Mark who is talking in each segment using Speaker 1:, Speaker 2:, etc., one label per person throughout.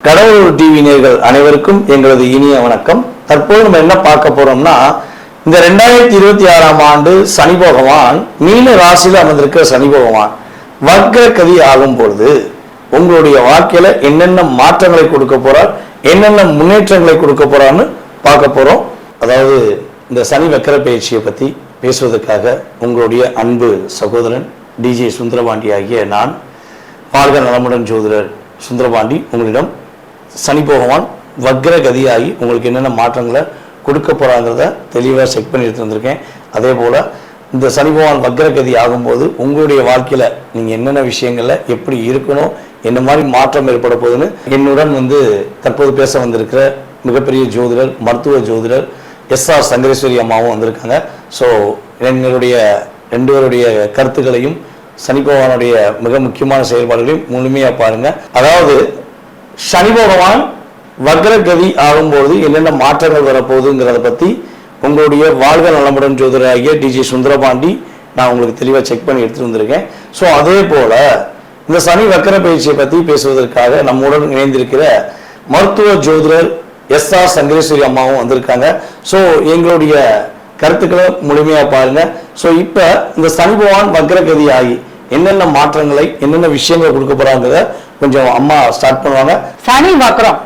Speaker 1: கடவுள் டிவி நேயர்கள் அனைவருக்கும் எங்களது இனிய வணக்கம். தற்போது நம்ம என்ன பார்க்க போறோம்னா, இந்த 2026ஆம் ஆண்டு சனி பகவான் மீன ராசியில் அமர்ந்திருக்கிற சனி பகவான் வக்ரகதி ஆகும் பொழுது உங்களுடைய வாழ்க்கையில என்னென்ன மாற்றங்களை கொடுக்க போறார், என்னென்ன முன்னேற்றங்களை கொடுக்க போறான்னு பார்க்க போறோம். அதாவது இந்த சனி வக்ர பயிற்சியை பத்தி பேசுவதற்காக உங்களுடைய அன்பு சகோதரன் டிஜே சுந்தரபாண்டி ஆகிய நான், வாழ்க நலமுடன் ஜோதிடர் சுந்தரபாண்டி, உங்களிடம் சனி பகவான் வக்ரகதியாகி உங்களுக்கு என்னென்ன மாற்றங்களை கொடுக்க போறாங்கிறத தெளிவாக செக் பண்ணி எடுத்து வந்திருக்கேன். அதே போல இந்த சனி பகவான் வக்ரகதி ஆகும்போது உங்களுடைய வாழ்க்கையில நீங்க என்னென்ன விஷயங்கள்ல எப்படி இருக்கணும், என்ன மாதிரி மாற்றம் ஏற்பட போகுதுன்னு என்னுடன் தற்போது பேச வந்திருக்கிற மிகப்பெரிய ஜோதிடர், மருத்துவ ஜோதிடர் SR சங்கரேஸ்வரி அம்மாவும் வந்திருக்காங்க. ஸோ எங்களுடைய ரெண்டு பேருடைய கருத்துக்களையும் சனி பகவானுடைய மிக முக்கியமான செயல்பாடுகளையும் முழுமையா பாருங்க. அதாவது சனி பகவான் வக்ரகதி ஆகும்போது என்னென்ன மாற்றங்கள் வரப்போகுதுங்கிறத பத்தி உங்களுடைய வாழ்க நலமுடன் ஜோதிடராகிய டிஜே சுந்தரபாண்டி நான் உங்களுக்கு தெளிவாக செக் பண்ணி எடுத்துட்டு வந்திருக்கேன். ஸோ அதே போல இந்த சனி வக்ர பயிற்சியை பத்தி பேசுவதற்காக நம்முடன் இணைந்திருக்கிற மருத்துவ ஜோதிடர் SR சங்கரேஸ்வரி அம்மாவும் வந்திருக்காங்க. ஸோ எங்களுடைய கருத்துக்களை முழுமையா பாருங்க. ஸோ இப்ப இந்த சனி பகவான் வக்ரகதி ஆகி என்னென்ன மாற்றங்களை, என்னென்ன விஷயங்களை கொடுக்க போறாங்கிறத கொஞ்சம் அம்மா ஸ்டார்ட் பண்ணுவாங்க.
Speaker 2: சனி வக்ரம்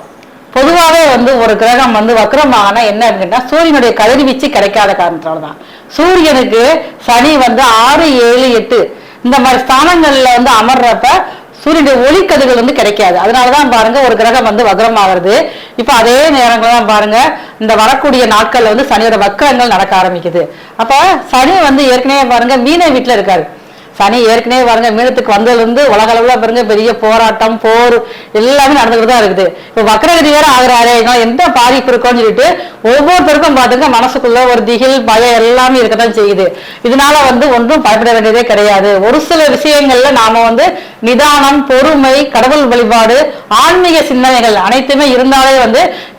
Speaker 2: பொதுவாகவே ஒரு கிரகம் வக்ரமான என்ன இருக்குன்னா, சூரியனுடைய கதிர்வீச்சு கிடைக்காத காரணத்தால்தான். சூரியனுக்கு சனி 6, 7, 8 இந்த மாதிரி ஸ்தானங்கள்ல அமர்றப்ப சூரியனுடைய ஒளிக்கதிர்கள் கிடைக்காது. அதனாலதான் பாருங்க ஒரு கிரகம் வக்ரம் ஆகிறது. இப்ப அதே நேரங்கள் தான் பாருங்க இந்த வரக்கூடிய நாட்கள்ல சனியோட வக்ரங்கள் நடக்க ஆரம்பிக்குது. அப்ப சனி ஏற்கனவே பாருங்க மீன வீட்டுல இருக்காரு. சனி ஏற்கனவே பாருங்க மீனத்துக்கு வந்ததுல உலக அளவுல பாருங்க பெரிய போராட்டம், போர் எல்லாமே நடந்துகிட்டு தான் இருக்குது. இப்ப வக்ரகதி வேற ஆகுறாரு, எந்த பாதிப்பு இருக்கும்னு சொல்லிட்டு ஒவ்வொருத்தருக்கும் பாத்துங்க மனசுக்குள்ள ஒரு திகில், பயம் எல்லாமே இருக்கத்தான் செய்யுது. இதனால ஒன்றும் பயப்பட வேண்டியதே கிடையாது. ஒரு சில விஷயங்கள்ல நாம நிதானம், பொறுமை, கடவுள் வழிபாடு, ஆன்மீக சிந்தனைகள் அனைத்துமே இருந்தாலே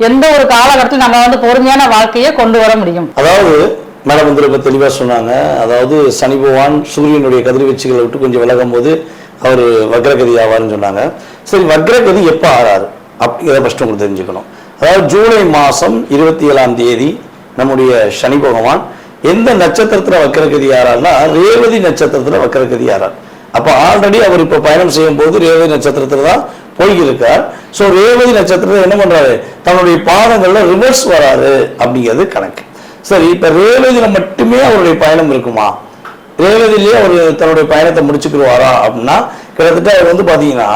Speaker 2: எந்த ஒரு காலகட்டத்தில் நம்ம பொறுமையான வாழ்க்கையை கொண்டு வர முடியும்.
Speaker 1: அதாவது மேடம் ரொம்ப தெளிவாக சொன்னாங்க. அதாவது சனி பகவான் சூரியனுடைய கதிர்வீச்சுகளை விட்டு கொஞ்சம் விலகும் போது அவர் வக்ரகதி ஆவார்னு சொன்னாங்க. சரி, வக்ரகதி எப்போ ஆறாரு அப்படிங்கிறத ஃபர்ஸ்ட் உங்களுக்கு தெரிஞ்சுக்கணும். அதாவது ஜூலை மாதம் 27ஆம் தேதி நம்முடைய சனி பகவான் எந்த நட்சத்திரத்தில் வக்ரகதி ஆறாருன்னா, ரேவதி நட்சத்திரத்தில் வக்ரகதி ஆறார். அப்போ ஆல்ரெடி அவர் இப்போ பயணம் செய்யும் போது ரேவதி நட்சத்திரத்தில் தான் போய்கிருக்கார். ஸோ ரேவதி நட்சத்திரத்தில் என்ன பண்றாரு, தன்னுடைய பாதங்கள்ல ரிவர்ஸ் வராரு அப்படிங்கிறது கணக்கு. சரி, இப்ப ரேவதியில மட்டுமே அவருடைய பயணம் இருக்குமா, ரேவதியிலேயே அவர் தன்னுடைய பயணத்தை முடிச்சுக்கிடுவாரா அப்படின்னா, கிட்டத்தட்ட அவர் பாத்தீங்கன்னா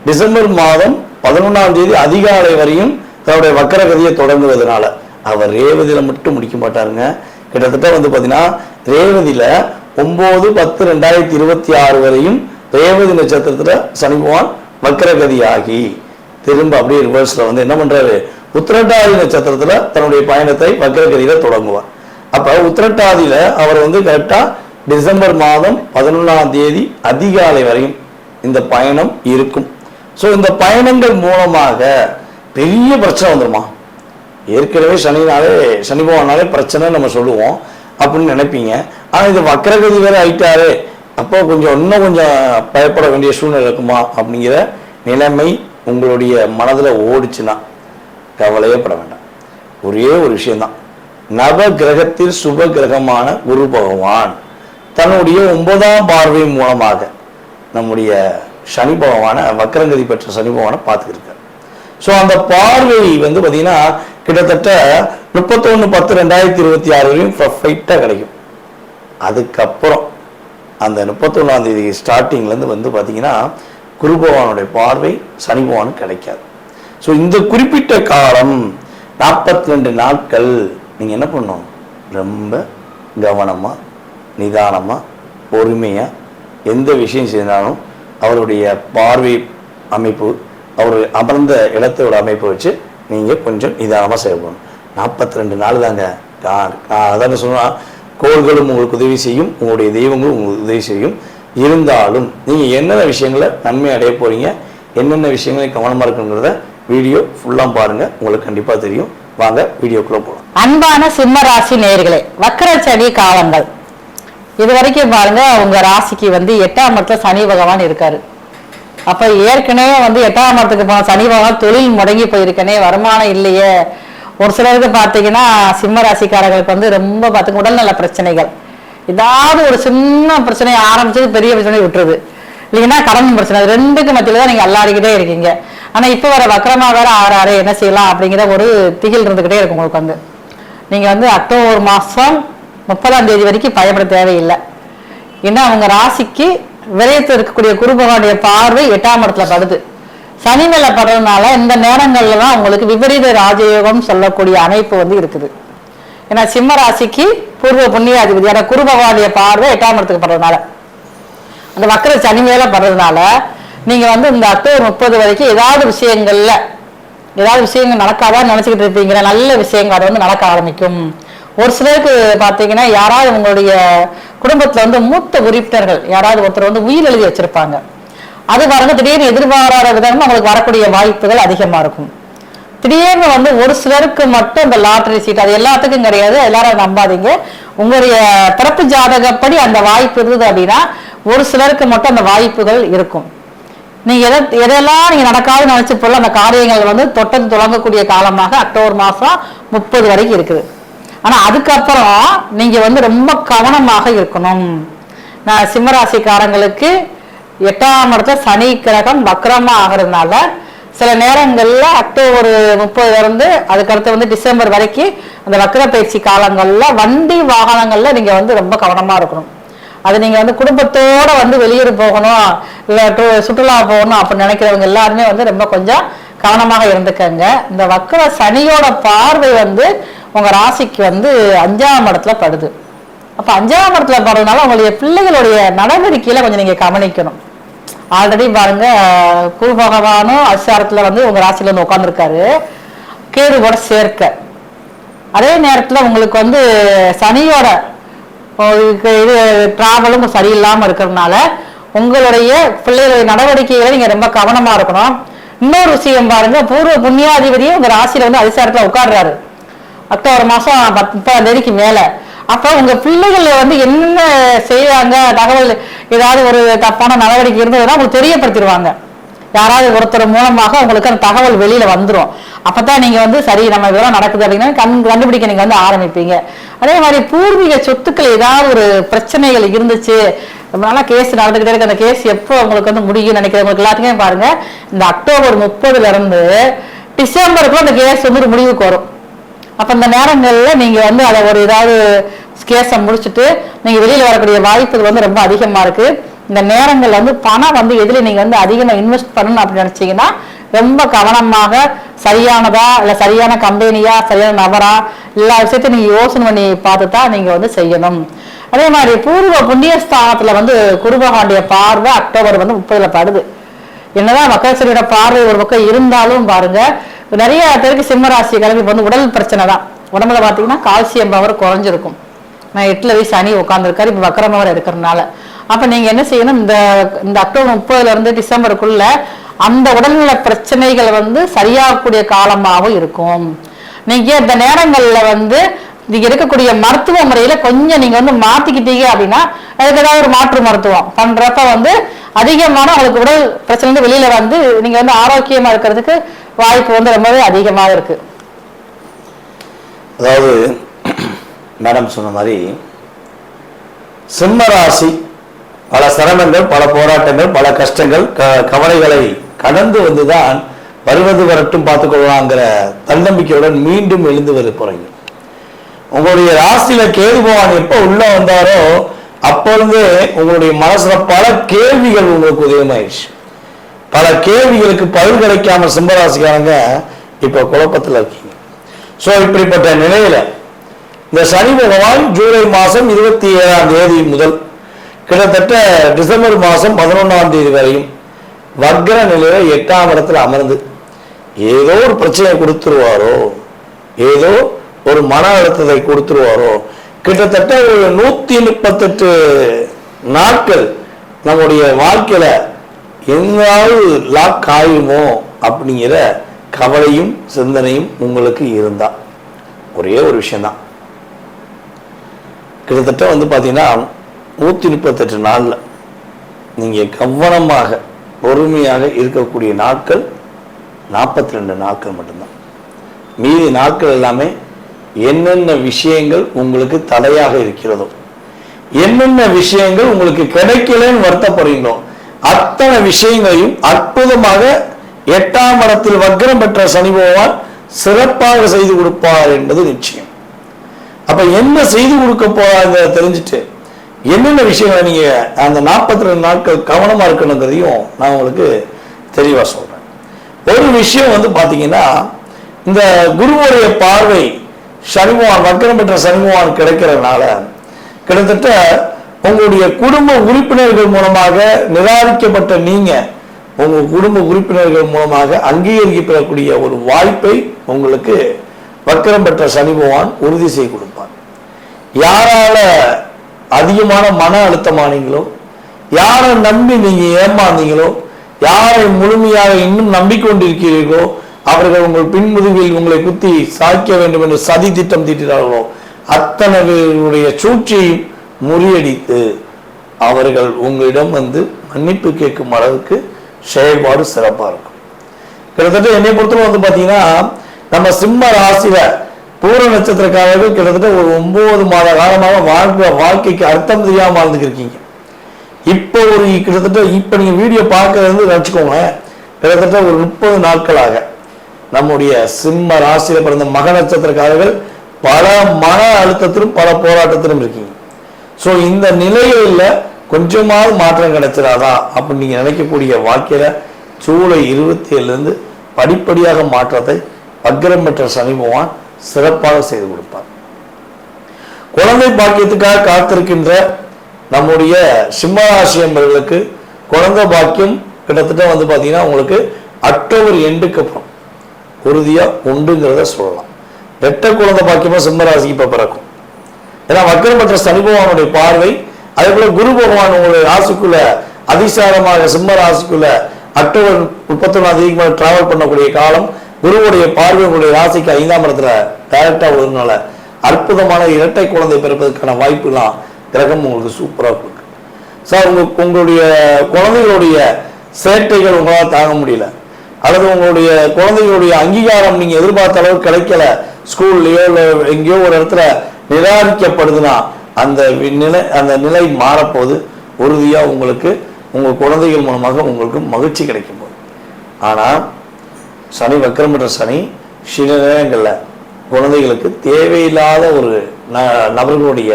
Speaker 1: டிசம்பர் மாதம் 11ஆம் தேதி அதிகாலை வரையும் தன்னுடைய வக்ரகதியை தொடங்குவதனால அவர் ரேவதியில மட்டும் முடிக்க மாட்டாருங்க. கிட்டத்தட்ட பாத்தீங்கன்னா ரேவதியில 9/10/2026 வரையும் ரேவதி நட்சத்திரத்துல சனி பகவான் வக்ரகதி ஆகி திரும்ப அப்படியே ரிவர்ஸ்ல என்ன பண்றாரு, உத்திரட்டாதி நட்சத்திரத்துல தன்னுடைய பயணத்தை வக்ரகதியில தொடங்குவார். அப்ப உத்திரட்டாதியில அவர் கரெக்டா டிசம்பர் மாதம் 11ஆம் தேதி அதிகாலை வரையும் இந்த பயணம் இருக்கும். ஸோ இந்த பயணங்கள் மூலமாக பெரிய பிரச்சனை வந்துருமா, ஏற்கனவே சனி பகவானாலே பிரச்சனை நம்ம சொல்லுவோம் அப்படின்னு நினைப்பீங்க. ஆனா இது வக்ரகதி வேற ஆயிட்டாரு, அப்போ இன்னும் கொஞ்சம் பயப்பட வேண்டிய சூழ்நிலை இருக்குமா அப்படிங்கிற நிலைமை உங்களுடைய மனதுல ஓடிச்சுன்னா கவலையே பட வேண்டாம். ஒரே ஒரு விஷயம்தான், நவ கிரகத்தில் சுப கிரகமான குரு பகவான் தன்னுடைய 9ஆம் பார்வை மூலமாக நம்முடைய சனி பகவான வக்ரகதி பெற்ற சனி பகவானை பார்த்துருக்கார். ஸோ அந்த பார்வை பார்த்தீங்கன்னா கிட்டத்தட்ட 31/10/2026 வரையும் பர்ஃபெக்டா கிடைக்கும். அதுக்கப்புறம் அந்த 31ஆம் தேதி ஸ்டார்டிங்ல இருந்து பார்த்தீங்கன்னா குரு பகவானுடைய பார்வை சனி பகவானுக்கு கிடைக்காது. ஸோ இந்த குறிப்பிட்ட காலம் 42 நாட்கள் நீங்கள் என்ன பண்ணணும், ரொம்ப கவனமாக, நிதானமாக, பொறுமையாக எந்த விஷயம் செய்தாலும் அவருடைய பார்வை அமைப்பு, அவர் அமர்ந்த இடத்தோட அமைப்பை வச்சு நீங்கள் கொஞ்சம் நிதானமாக செயல்படணும். 42 நாள் தாங்க. அதான் சொன்னால் கோள்களும் உங்களுக்கு உதவி செய்யும், உங்களுடைய தெய்வங்களும் உங்களுக்கு உதவி செய்யும். இருந்தாலும் நீங்கள் என்னென்ன விஷயங்களை நன்மை அடைய போகிறீங்க, என்னென்ன விஷயங்களை கவனமாக இருக்குங்கிறத வீடியோ ஃபுல்லா பாருங்க, உங்களுக்கு கண்டிப்பா தெரியும். வாங்க வீடியோக்குள்ள போலாம்.
Speaker 2: அன்பான சிம்ம ராசி நேயர்களே, வக்ர சனி காலங்கள் இது வரைக்கும் பாருங்க உங்க ராசிக்கு 8ஆம் இடத்துல சனி பகவான் இருக்காரு. அப்ப ஏற்கனவே வந்து 8ஆம் இடத்துக்கு போன சனி பகவான் தொழில் முடங்கி போயிருக்கனே, வருமானம் இல்லையே. ஒரு சிலருக்கு பார்த்தீங்கன்னா சிம்ம ராசிக்காரர்களுக்கு வந்து ரொம்ப பார்த்துங்க உடல்நல பிரச்சனைகள், ஏதாவது ஒரு சின்ன பிரச்சனை ஆரம்பிச்சது பெரிய பிரச்சனை விட்டுருது, இல்லைங்கன்னா கடன் பிரச்சனை, ரெண்டுக்கு மத்தியில தான் நீங்க அல்லாடிக்கிட்டே இருக்கீங்க. ஆனா இப்ப வர வக்கரமா வேற ஆறாரு என்ன செய்யலாம் அப்படிங்கிற ஒரு திகில் இருந்துகிட்டே இருக்கும் உங்களுக்கு வந்து. நீங்க வந்து அக்டோபர் மாசம் 30ஆம் தேதி வரைக்கும் பயப்பட தேவையில்லை. ஏன்னா அவங்க ராசிக்கு விரயத்தில் இருக்கக்கூடிய குரு பகவானுடைய பார்வை 8ஆம் இடத்துல படுது, சனி மேல படுறதுனால இந்த நேரங்கள்ல தான் உங்களுக்கு விபரீத ராஜயோகம் சொல்லக்கூடிய அமைப்பு வந்து இருக்குது. ஏன்னா சிம்ம ராசிக்கு பூர்வ புண்ணியாதிபதியான குரு பகவானுடைய பார்வை 8ஆம் இடத்துக்கு படுறதுனால, அந்த வக்கர சனி மேல படுறதுனால நீங்க வந்து இந்த அக்டோபர் 30 வரைக்கும் ஏதாவது விஷயங்கள் நடக்காதான் நினைச்சுக்கிட்டு இருப்பீங்க, நல்ல விஷயங்கள் அது வந்து நடக்க ஆரம்பிக்கும். ஒரு சிலருக்கு பார்த்தீங்கன்னா யாராவது உங்களுடைய குடும்பத்துல வந்து மூத்த உறுப்பினர்கள் யாராவது ஒருத்தர் வந்து உயிர் எழுதி வச்சிருப்பாங்க, அது பாருங்க திடீர்னு எதிர்பாராத விதமா உங்களுக்கு வரக்கூடிய வாய்ப்புகள் அதிகமா இருக்கும். திடீர்னு வந்து ஒரு சிலருக்கு மட்டும் இந்த லாட்டரி சீட், அது எல்லாத்துக்கும் கிடையாது, எல்லாரும் நம்பாதீங்க. உங்களுடைய பிறப்பு ஜாதகப்படி அந்த வாய்ப்பு இருந்தது அப்படின்னா ஒரு சிலருக்கு மட்டும் அந்த வாய்ப்புகள் இருக்கும். நீங்க எதெல்லாம் நீங்க நடக்காதுன்னு நினைச்சு போல அந்த காரியங்கள் வந்து தொட்டது தொடங்கக்கூடிய காலமாக அக்டோபர் மாசம் 30 வரைக்கும் இருக்குது. ஆனா அதுக்கப்புறம் நீங்க வந்து ரொம்ப கவனமாக இருக்கணும். நான் சிம்மராசிக்காரங்களுக்கு 8ஆம் இடத்துல சனி கிரகம் வக்ரமா ஆகிறதுனால சில நேரங்கள்ல அக்டோபர் 30 இருந்து அதுக்கடுத்து வந்து டிசம்பர் வரைக்கும் அந்த வக்ர பயிற்சி காலங்கள்ல வண்டி வாகனங்கள்ல நீங்க வந்து ரொம்ப கவனமா இருக்கணும். அது நீங்க வந்து குடும்பத்தோட வந்து வெளியூர் போகணும், இல்ல சுற்றுலா போகணும் அப்படின்னு நினைக்கிறவங்க எல்லாருமே வந்து ரொம்ப கொஞ்சம் கவனமாக இருந்துக்கங்க. இந்த வக்ர சனியோட பார்வை வந்து உங்க ராசிக்கு வந்து 5ஆம் இடத்துல படுது. அப்ப 5ஆம் இடத்துல படுறதுனால உங்களுடைய பிள்ளைகளுடைய நடவடிக்கையில கொஞ்சம் நீங்க கவனிக்கணும். ஆல்ரெடி பாருங்க குரு பகவானும் அசாரத்துல வந்து உங்க ராசியில வந்து உட்கார்ந்துருக்காரு, கேதுவோட சேர்க்க. அதே நேரத்துல உங்களுக்கு வந்து சனியோட இது டிராவலும் சரியில்லாம இருக்கிறதுனால உங்களுடைய பிள்ளைகளுடைய நடவடிக்கைகளை நீங்க ரொம்ப கவனமா இருக்கணும். இன்னொரு விஷயம் பாருங்க, பூர்வ புண்ணியாதிபதியும் உங்க ராசியில வந்து அதிசாரத்துல உட்காடுறாரு அக்டோபர் மாசம் 30ஆம் தேதிக்கு மேல. அப்ப உங்க பிள்ளைகள் வந்து என்ன செய்வாங்க, தகவல் ஏதாவது ஒரு தப்பான நடவடிக்கை இருந்ததுன்னா உங்களுக்கு தெரியப்படுத்திடுவாங்க. யாராவது ஒருத்தர் மூலமாக உங்களுக்கு அந்த தகவல் வெளியில வந்துடும். அப்பதான் நீங்க வந்து சரி நம்ம இதெல்லாம் நடக்குது அப்படின்னா கண்டுபிடிக்க நீங்க வந்து ஆரம்பிப்பீங்க. அதே மாதிரி பூர்வீக சொத்துக்கள் ஏதாவது ஒரு பிரச்சனைகள் இருந்துச்சு, ரொம்ப கேஸ் நடந்துகிட்டே இருக்கு, அந்த கேஸ் எப்போ உங்களுக்கு வந்து முடியும் நினைக்கிறவங்களுக்கு எல்லாத்துக்குமே பாருங்க இந்த அக்டோபர் 30 இருந்து டிசம்பருக்குள்ள அந்த கேஸ் வந்து ஒரு முடிவுக்கு வரும். அப்ப இந்த நேரங்கள்ல நீங்க வந்து அதை ஒரு ஏதாவது கேஸை முடிச்சுட்டு நீங்க வெளியில வரக்கூடிய வாய்ப்புகள் வந்து ரொம்ப அதிகமா இருக்கு. இந்த நேரங்கள்ல வந்து பணம் வந்து எதுல நீங்க வந்து அதிகமா இன்வெஸ்ட் பண்ணணும் அப்படின்னு நினைச்சீங்கன்னா ரொம்ப கவனமாக சரியானதா இல்ல சரியான கம்பெனியா சரியான நபரா எல்லா விஷயத்தையும் நீங்க யோசனை பண்ணி பார்த்துதான் நீங்க வந்து செய்யணும். அதே மாதிரி பூர்வ புண்ணியஸ்தானத்துல வந்து குருபகாண்டிய பார்வை அக்டோபர் வந்து 30 படுது. என்னதான் மக்களசரியோட பார்வை ஒரு பக்கம் இருந்தாலும் பாருங்க நிறைய பேருக்கு சிம்மராசி கிளம்பி வந்து உடல் பிரச்சனை தான். உடம்புல பாத்தீங்கன்னா கால்சியம் பவர் குறைஞ்சிருக்கும். நான் 8ல வயசு சனி உட்காந்துருக்காரு, இப்ப வக்கரம் பவர் எடுக்கிறதுனால. அப்ப நீங்க என்ன செய்யணும், இந்த அக்டோபர் 30 இருந்து டிசம்பருக்குள்ள அந்த உடல்நல பிரச்சனைகள் வந்து சரியாகக்கூடிய காலமாகவும் இருக்கும். நீங்க இந்த நேரங்கள்ல வந்து நீங்க இருக்கக்கூடிய மருத்துவ முறையில கொஞ்சம் நீங்க வந்து மாத்திக்கிட்டீங்க அப்படின்னா அதுக்கு ஏதாவது ஒரு மாற்று மருத்துவம் பண்றப்ப வந்து அதிகமான உங்களுக்கு உடல் பிரச்சனை வெளியில வந்து நீங்க வந்து ஆரோக்கியமா இருக்கிறதுக்கு வாய்ப்பு வந்து ரொம்பவே அதிகமாக இருக்கு.
Speaker 1: அதாவது மேடம் சொன்ன மாதிரி சிம்ம ராசி பல சிரமங்கள், பல போராட்டங்கள், பல கஷ்டங்கள், கவலைகளை கடந்து வந்துதான் வருவது வரட்டும் பார்த்துக்கொள்ளலாங்கிற தன்னம்பிக்கையுடன் மீண்டும் எழுந்து வர போறீங்க. உங்களுடைய ராசியில கேது பகவான் எப்ப உள்ள வந்தாரோ அப்ப இருந்து உங்களுடைய மனசுல பல கேள்விகள் உங்களுக்கு உதயமாயிடுச்சு. பல கேள்விகளுக்கு பதில் கிடைக்காம சிம்மராசிக்காரங்க இப்ப குழப்பத்துல இருக்கீங்க. சோ இப்படிப்பட்ட நிலையில இந்த சனி பகவான் ஜூலை மாசம் 27ஆம் தேதி முதல் கிட்டத்தட்ட டிசம்பர் மாசம் 11ஆம் தேதி வரையும் வக்ர நிலையில 8ஆம் இடத்துல அமர்ந்து ஏதோ ஒரு பிரச்சனையை கொடுத்துருவாரோ, ஏதோ ஒரு மன அழுத்தத்தை கொடுத்துருவாரோ, கிட்டத்தட்ட ஒரு 138 நாட்கள் நம்முடைய வாழ்க்கையில எங்காவது லாக் ஆயுமோ அப்படிங்கிற கவலையும் சிந்தனையும் உங்களுக்கு இருந்தா ஒரே ஒரு விஷயம்தான். கிட்டத்தட்ட வந்து பாத்தீங்கன்னா 138 நாள்ல நீங்க கவனமாக பொறுமையாக இருக்கக்கூடிய நாட்கள் 42 நாட்கள் மட்டும்தான். மீதி நாட்கள் எல்லாமே என்னென்ன விஷயங்கள் உங்களுக்கு தடையாக இருக்கிறதோ, என்னென்ன விஷயங்கள் உங்களுக்கு கிடைக்கலன்னு வருத்தப்படுறீங்களோ அத்தனை விஷயங்களையும் அற்புதமாக 8ஆம் இடத்தில் வக்ரம் பெற்ற சனி பகவான் சிறப்பாக செய்து கொடுப்பார் என்பது நிச்சயம். அப்ப என்ன செய்து கொடுக்க போறாங்க தெரிஞ்சுட்டு என்னென்ன விஷயங்களை நீங்க அந்த 42 நாட்கள் கவனமா இருக்கணுங்கிறதையும் நான் உங்களுக்கு தெளிவா சொல்றேன். ஒரு விஷயம் பாத்தீங்கன்னா, இந்த குருவுடைய பார்வை சனி பகவான் வக்ரம் பெற்ற சனி பகவான் கிடைக்கிறதுனால கிட்டத்தட்ட உங்களுடைய குடும்ப உறுப்பினர்கள் மூலமாக நிராகரிக்கப்பட்ட நீங்க உங்க குடும்ப உறுப்பினர்கள் மூலமாக அங்கீகரிக்கப்படக்கூடிய ஒரு வாய்ப்பை உங்களுக்கு வக்ரம் பெற்ற சனி பகவான் உறுதி செய்து கொடுப்பார். யாரால அதிகமான மன அழுத்தமானீங்களோ, யாரை நம்பி நீங்க ஏமாந்தீங்களோ, யாரை முழுமையாக இன்னும் நம்பிக்கொண்டிருக்கிறீர்களோ, அவர்கள் உங்கள் பின்முதுகில் உங்களை குத்தி சாய்க்க வேண்டும் என்று சதி திட்டம் தீட்டினார்களோ அத்தனை பேருடைய சூழ்ச்சியையும் முறியடித்து அவர்கள் உங்களிடம் மன்னிப்பு கேட்கும் அளவுக்கு செயல்பாடு சிறப்பா இருக்கும். கிட்டத்தட்ட என்னை பொறுத்தவரை பாத்தீங்கன்னா, நம்ம சிம்ம ராசியில பூர நட்சத்திரக்காரர்கள் கிட்டத்தட்ட ஒரு 9 மாத காலமாக வாழ்க்கைக்கு அர்த்தம் தெரியாம வாழ்ந்துருக்கீங்க. இப்போ கிட்டத்தட்ட இப்ப நீங்க வீடியோ பார்க்கறது வச்சுக்கோங்க, கிட்டத்தட்ட ஒரு 30 நாட்களாக நம்முடைய சிம்ம ராசியில பிறந்த மக நட்சத்திரக்காரர்கள் பல மன அழுத்தத்திலும் பல போராட்டத்திலும் இருக்கீங்க. ஸோ இந்த நிலையில கொஞ்சமாவது மாற்றம் கிடைச்சிடாதா அப்படின்னு நீங்க நினைக்கக்கூடிய வாழ்க்கையில ஜூலை 27 படிப்படியாக மாற்றத்தை வக்ரம் பெற்ற சனி பகவான் சிறப்பாக செய்து கொடுப்பார். குழந்தை பாக்கியத்துக்காக காத்திருக்கின்ற நம்முடைய சிம்மராசி என்பவர்களுக்கு குழந்தை பாக்கியம் கிட்டத்தட்ட பாத்தீங்கன்னா உங்களுக்கு அக்டோபர் எண்டுக்கு அப்புறம் உறுதியா உண்டுங்கிறத சொல்லலாம். இரட்டை குழந்தை பாக்கியமா சிம்மராசிக்கு இப்ப பிறக்கும். ஏன்னா வக்ரம் பெற்ற சனி பகவானுடைய பார்வை, அதே போல குரு பகவான் உங்களுடைய ராசிக்குள்ள அதிசாரமாக சிம்ம ராசிக்குள்ள அக்டோபர் 31 டிராவல் பண்ணக்கூடிய காலம், குருவுடைய பார்வை உங்களுடைய ராசிக்கு 5ஆம் இடத்துல டைரக்டா வருதுனால அற்புதமான இரட்டை குழந்தை பிறப்பதற்கான வாய்ப்புலாம் கிரகம் உங்களுக்கு சூப்பரா கொடுக்கு. சார் உங்களுடைய குழந்தைகளுடைய சேட்டைகள் உங்களால் தாங்க முடியல, அல்லது உங்களுடைய குழந்தைகளுடைய அங்கீகாரம் நீங்க எதிர்பார்த்த அளவுக்கு கிடைக்கல, ஸ்கூல்லையோ இல்லை எங்கேயோ ஒரு இடத்துல நிராகரிக்கப்படுதுன்னா அந்த நிலை மாறப்போது உறுதியா உங்களுக்கு உங்க குழந்தைகள் மூலமாக உங்களுக்கு மகிழ்ச்சி கிடைக்கும் போது. ஆனா சனி வக்ரம் பெற்ற சனி சில நேரங்கள்ல குழந்தைகளுக்கு தேவையில்லாத ஒரு நபர்களுடைய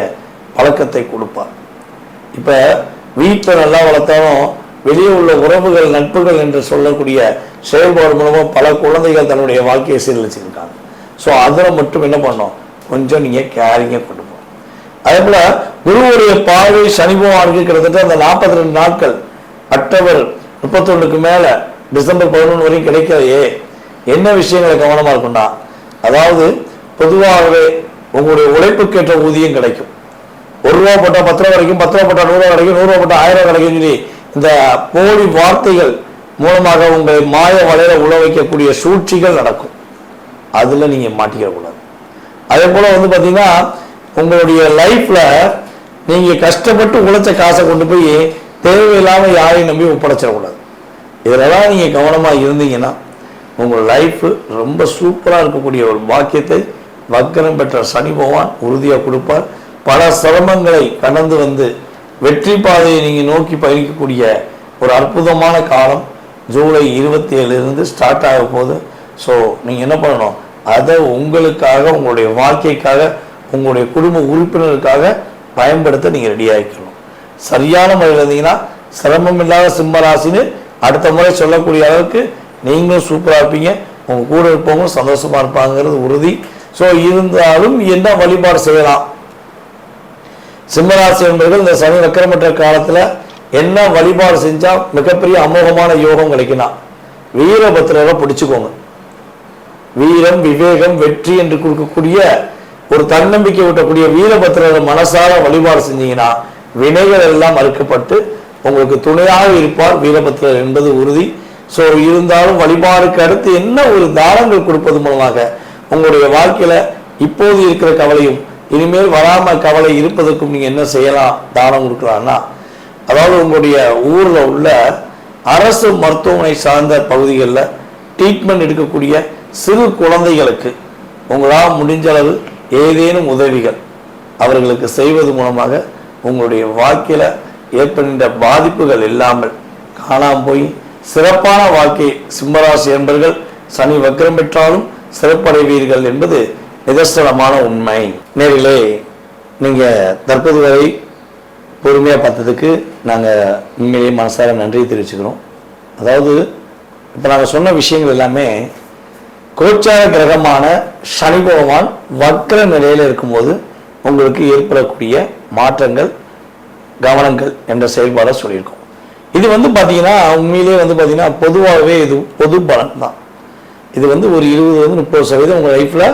Speaker 1: பழக்கத்தை கொடுப்பார். இப்ப வீட்டில் நல்லா வளர்த்தாலும் வெளியே உள்ள உறவுகள் நட்புகள் என்று சொல்லக்கூடிய செயல்பாடு மூலமா பல குழந்தைகள் தன்னுடைய வாழ்க்கையை சீரழிச்சிருக்காங்க. ஸோ அதில் மட்டும் என்ன பண்ணோம், கொஞ்சம் நீங்க கேரிங்க கொண்டு போகணும். அதே போல குருவுடைய பார்வை சனி பகவானுக்கு கிட்டத்தட்ட அந்த 42 நாட்கள் அக்டோபர் 31 மேல டிசம்பர் 11 வரையும் கிடைக்கலையே. என்ன விஷயங்களை கவனமா இருக்கும்னா, அதாவது பொதுவாகவே உங்களுடைய உழைப்புக்கேற்ற ஊதியம் கிடைக்கும். 1 ரூபா போட்டா 10 ரூபா கிடைக்கும், 10 ரூபா போட்டா 100 ரூபா கிடைக்கும், 100 ரூபா போட்டா 1000 ரூபா கிடைக்கும் சொல்லி இந்த போலி வார்த்தைகள் மூலமாக உங்களை மாய வலையில உழ வைக்கக்கூடிய சூழ்ச்சிகள் நடக்கும். அதுல நீங்க மாட்டிக்க கூடாது. அதே போல பாத்தீங்கன்னா உங்களுடைய லைஃப்ல நீங்க கஷ்டப்பட்டு உழைச்ச காசை கொண்டு போய் தேவையில்லாம யாரையும் நம்பி ஒப்படைச்சிடக்கூடாது. இதெல்லாம் நீங்க கவனமா இருந்தீங்கன்னா உங்க லைஃப் ரொம்ப சூப்பரா இருக்கக்கூடிய ஒரு பாக்கியத்தை வக்ரம் பெற்ற சனி பகவான் உறுதியா கொடுப்பார். பல சிரமங்களை கடந்து வெற்றி பாதையை நீங்க நோக்கி பயணிக்கக்கூடிய ஒரு அற்புதமான காலம் ஜூலை 27 ஸ்டார்ட் ஆக போகுது. ஸோ நீங்க என்ன பண்ணணும், அதை உங்களுக்காக, உங்களுடைய வாழ்க்கைக்காக, உங்களுடைய குடும்ப உறுப்பினருக்காக பயன்படுத்த நீங்க ரெடி ஆகிக்கணும். சரியான முறையில் இருந்தீங்கன்னா சிரமம் இல்லாத சிம்மராசின்னு அடுத்த முறை சொல்லக்கூடிய அளவுக்கு நீங்களும் சூப்பரா இருப்பீங்க, உங்க கூட இருப்பவங்க சந்தோஷமா இருப்பாங்கிறது உறுதி. ஸோ இருந்தாலும் என்ன வழிபாடு செய்யலாம், சிம்மராசி என்பவர்கள் இந்த சனி வக்ரமற்ற காலத்துல என்ன வழிபாடு செஞ்சா மிகப்பெரிய அமோகமான யோகம் கிடைக்குன்னா, வீரபத்திரரை பிடிச்சுக்கோங்க. வீரம், விவேகம், வெற்றி என்று கொடுக்கக்கூடிய ஒரு தன்னம்பிக்கை ஊட்டக்கூடிய வீரபத்திரரை மனசார வழிபாடு செஞ்சீங்கன்னா வினைகள் எல்லாம் மறுக்கப்பட்டு உங்களுக்கு துணையாக இருப்பார் வீரபத்திரர் என்பது உறுதி. ஸோ இருந்தாலும் வழிபாடுக்கு அடுத்து என்ன ஒரு தானங்கள் கொடுப்பது மூலமாக உங்களுடைய வாழ்க்கையில இப்போது இருக்கிற கவலையும் இனிமேல் வராம கவலை இருப்பதற்கும் நீங்க என்ன செய்யலாம், தானம் கொடுக்கலாம்னா, அதாவது உங்களுடைய ஊர்ல உள்ள அரசு மருத்துவமனை சார்ந்த பகுதிகளில் ட்ரீட்மெண்ட் எடுக்கக்கூடிய சிறு குழந்தைகளுக்கு உங்களால் முடிஞ்ச அளவு ஏதேனும் உதவிகள் அவர்களுக்கு செய்வது மூலமாக உங்களுடைய வாழ்க்கையில் ஏற்படுகின்ற பாதிப்புகள் இல்லாமல் காணாமல் போய் சிறப்பான வாழ்க்கை சிம்மராசி என்பர்கள் சனி வக்ரம் பெற்றாலும் சிறப்படைவீர்கள் என்பது நிதர்சனமான உண்மை. நேரிலே நீங்கள் தற்போது வரை பொறுமையாக பார்த்ததுக்கு நாங்கள் உண்மையிலேயே மனசார நன்றி தெரிவிச்சுக்கிறோம். அதாவது இப்போ நாங்கள் சொன்ன விஷயங்கள் எல்லாமே கோச்சார கிரகமான சனி பகவான் வக்ர நிலையில் இருக்கும்போது உங்களுக்கு ஏற்படக்கூடிய மாற்றங்கள் கவனங்கள் என்ற செயல்பாடை சொல்லியிருக்கோம். இது பார்த்தீங்கன்னா உண்மையிலே பார்த்தீங்கன்னா பொதுவாகவே இது பொது பலன் தான். இது ஒரு 20-30% உங்கள் லைஃப்பில்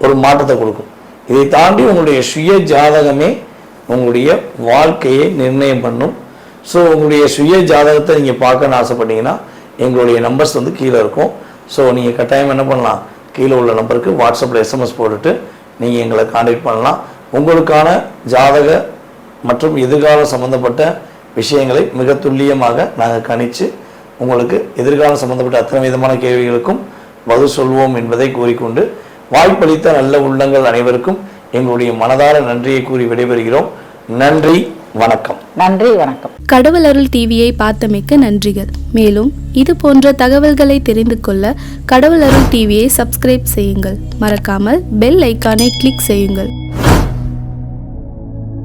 Speaker 1: ஒரு மாற்றத்தை கொடுக்கும். இதை தாண்டி உங்களுடைய சுய ஜாதகமே உங்களுடைய வாழ்க்கையை நிர்ணயம் பண்ணும். ஸோ உங்களுடைய சுய ஜாதகத்தை நீங்கள் பார்க்கணுன்னு ஆசைப்பட்டீங்கன்னா எங்களுடைய நம்பர்ஸ் கீழே இருக்கும். ஸோ நீங்கள் கட்டாயம் என்ன பண்ணலாம், கீழே உள்ள நம்பருக்கு வாட்ஸ்அப்பில் எஸ்எம்எஸ் போட்டுட்டு நீங்கள் எங்களை கான்டாக்ட் பண்ணலாம். உங்களுக்கான ஜாதக மற்றும் எதிர்காலம் சம்பந்தப்பட்ட விஷயங்களை மிக துல்லியமாக நாங்கள் கணித்து உங்களுக்கு எதிர்காலம் சம்பந்தப்பட்ட அத்தனை விதமான கேள்விகளுக்கும் பதில் சொல்வோம் என்பதை கூறிக்கொண்டு வாய்ப்பளித்த நல்ல உள்ளங்கள் அனைவருக்கும் எங்களுடைய மனதார நன்றியை கூறி விடைபெறுகிறோம். நன்றி, வணக்கம்.
Speaker 2: நன்றி, வணக்கம்.
Speaker 3: கடவுள் அருள் டிவியை பார்த்தமைக்க நன்றிகள். மேலும் இது போன்ற தகவல்களை தெரிந்து கொள்ள கடவுள் அருள் டிவியை சப்ஸ்கிரைப் செய்யுங்கள். மறக்காமல் பெல் ஐக்கானை கிளிக் செய்யுங்கள்.